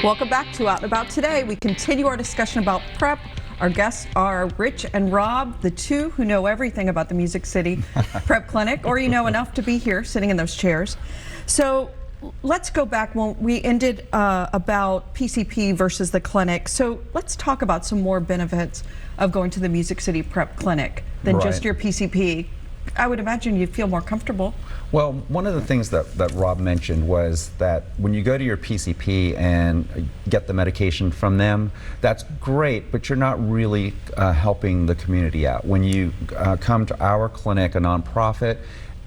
Welcome back to Out and About Today. We continue our discussion about PrEP. Our guests are Rich and Rob, the two who know everything about the Music City PrEP Clinic, or you know enough to be here sitting in those chairs. So let's go back when we ended about PCP versus the clinic. So let's talk about some more benefits of going to the Music City PrEP Clinic than just your PCP. I would imagine you'd feel more comfortable. Well, one of the things that Rob mentioned was that when you go to your PCP and get the medication from them, that's great, but you're not really helping the community out. When you come to our clinic, a nonprofit,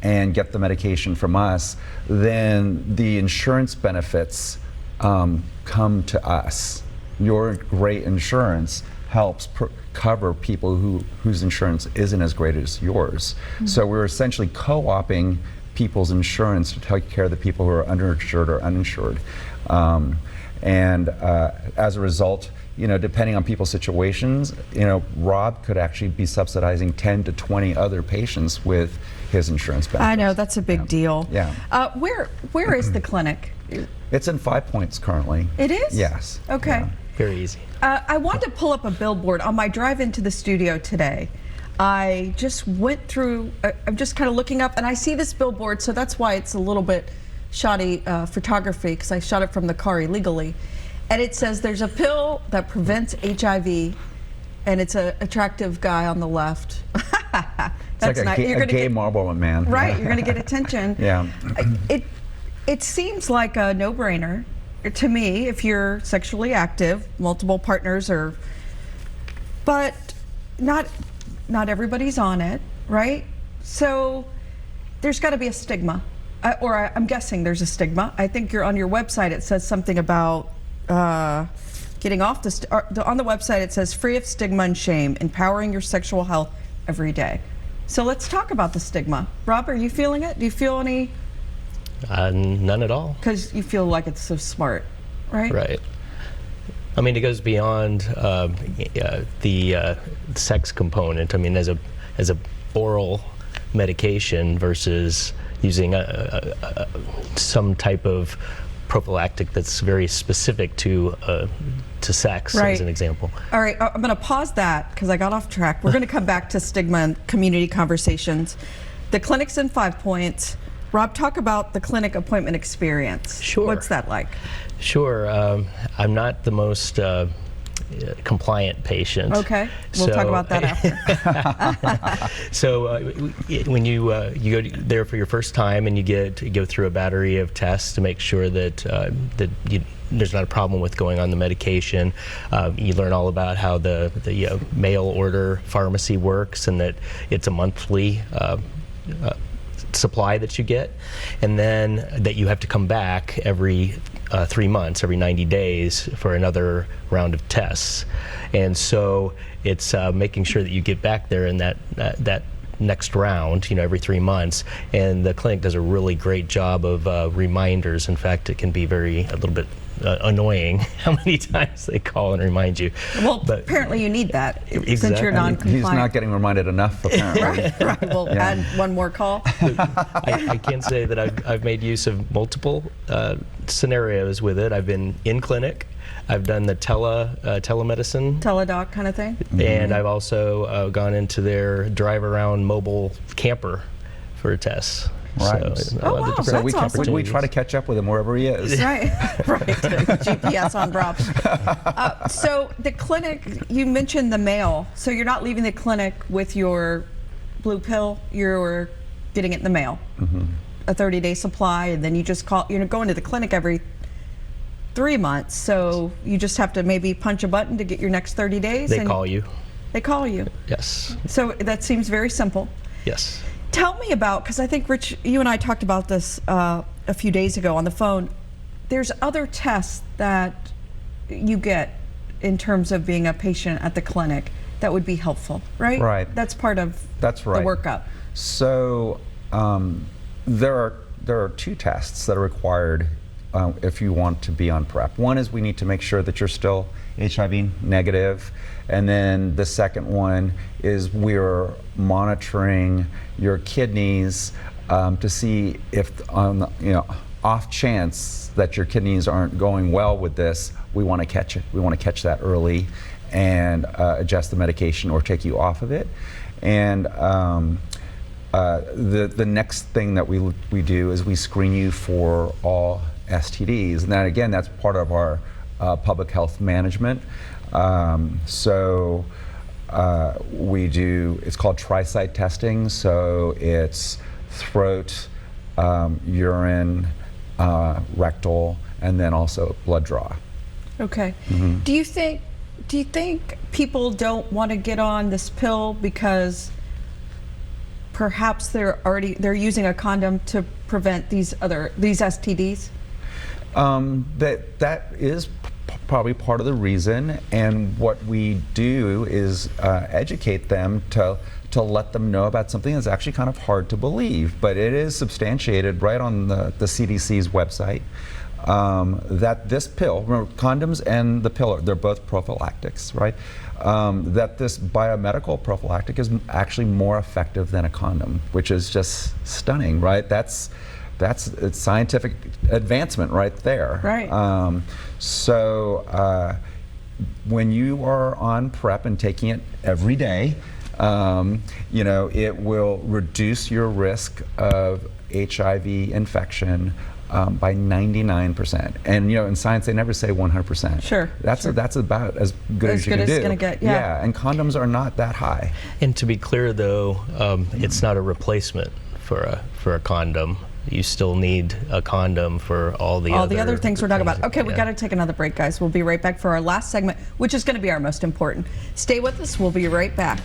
and get the medication from us, then the insurance benefits come to us. Your great insurance helps cover people whose insurance isn't as great as yours. Mm-hmm. So we're essentially co-opting people's insurance to take care of the people who are underinsured or uninsured. As a result, you know, depending on people's situations, you know, Rob could actually be subsidizing 10 to 20 other patients with his insurance benefits. I know, that's a big deal. Yeah. Where is the clinic? It's in 5 Points currently. It is? Yes. Okay. Yeah. Very easy. I wanted to pull up a billboard on my drive into the studio today. I just went through, I'm just kind of looking up and I see this billboard, so that's why it's a little bit shoddy photography, because I shot it from the car illegally. And it says there's a pill that prevents HIV, and it's an attractive guy on the left. That's like a gay Marlboro man. Right, you're going to get attention. Yeah. It seems like a no-brainer to me if you're sexually active, multiple partners, but not everybody's on it, right? So there's got to be a stigma, or I'm guessing there's a stigma. I think you're on your website. It says something about getting off on the website. It says free of stigma and shame, empowering your sexual health every day. So let's talk about the stigma. Rob, are you feeling it? Do you feel any? None at all. Because you feel like it's so smart, right? Right. I mean, it goes beyond the sex component. I mean, as a oral medication versus using some type of prophylactic that's very specific to sex, right, as an example. All right, I'm going to pause that because I got off track. We're going to come back to stigma and community conversations. The clinic's in 5 Points. Rob, talk about the clinic appointment experience. Sure. What's that like? Sure. I'm not the most compliant patient. Okay, we'll talk about that after. So when you go there for your first time and you go through a battery of tests to make sure that there's not a problem with going on the medication. You learn all about how the mail order pharmacy works, and that it's a monthly supply that you get, and then that you have to come back every 3 months, every 90 days for another round of tests. And so it's making sure that you get back there in that next round, you know, every 3 months. And the clinic does a really great job of reminders. In fact, it can be a little bit annoying how many times they call and remind you. Well, but apparently you need that, exactly, since you're non-compliant. He's not getting reminded enough, apparently. Right. We'll add one more call. I can say that I've made use of multiple scenarios with it. I've been in clinic. I've done the telemedicine. Teledoc kind of thing. And I've also gone into their drive around mobile camper for tests. Right. So we try to catch up with him wherever he is. Right, right. GPS on Rob. So the clinic, you mentioned the mail. So you're not leaving the clinic with your blue pill. You're getting it in the mail. Mm-hmm. A 30-day supply, and then you just call. You're going to the clinic every 3 months. So you just have to maybe punch a button to get your next 30 days. They call you. They call you. Yes. So that seems very simple. Yes. Tell me about, because I think, Rich, you and I talked about this a few days ago on the phone. There's other tests that you get in terms of being a patient at the clinic that would be helpful, right? Right. That's part of the workup. So there are 2 tests that are required if you want to be on PrEP. One is we need to make sure that you're still HIV negative, and then the second one is we're monitoring your kidneys to see if off chance that your kidneys aren't going well with this, we want to catch it. We want to catch that early and adjust the medication or take you off of it. And the next thing that we do is we screen you for all STDs. And then again, that's part of our public health management. We do, it's called tri-site testing. So it's throat, urine, rectal, and then also blood draw. Okay. Do you think people don't want to get on this pill because perhaps they're using a condom to prevent these STDs? That is probably part of the reason, and what we do is educate them to let them know about something that's actually kind of hard to believe, but it is substantiated right on the CDC's website, that this pill, remember, condoms and the pill, they're both prophylactics, right? That this biomedical prophylactic is actually more effective than a condom, which is just stunning, right? That's it's scientific advancement right there. Right. When you are on PrEP and taking it every day, it will reduce your risk of HIV infection by 99%. And in science they never say 100%. Sure. That's about as good as you can do. As good as it's gonna get, yeah. And condoms are not that high. And to be clear, though, it's not a replacement for a condom. You still need a condom for all the other things we're talking about. Okay, we yeah. got to take another break, guys. We'll be right back for our last segment, which is going to be our most important. Stay with us. We'll be right back.